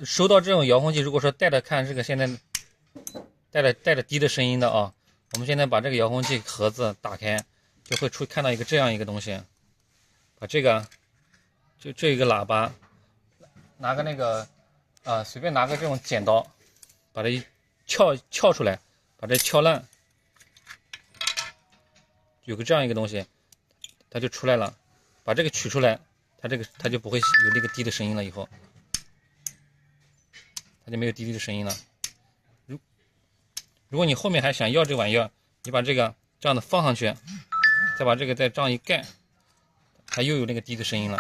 收到这种遥控器，如果说带着看这个现在带着低的声音的啊，我们现在把这个遥控器盒子打开，就会看到这样一个东西，把这个这一个喇叭，拿个那个随便拿个这种剪刀，把它一撬出来，把这撬烂，有个这样一个东西，它就出来了，把这个取出来，它就不会有那个低的声音了，以后它就没有滴滴的声音了。如果你后面还想要这玩意儿，你把这个这样的放上去，再把这个再这样一盖，它又有那个滴的声音了。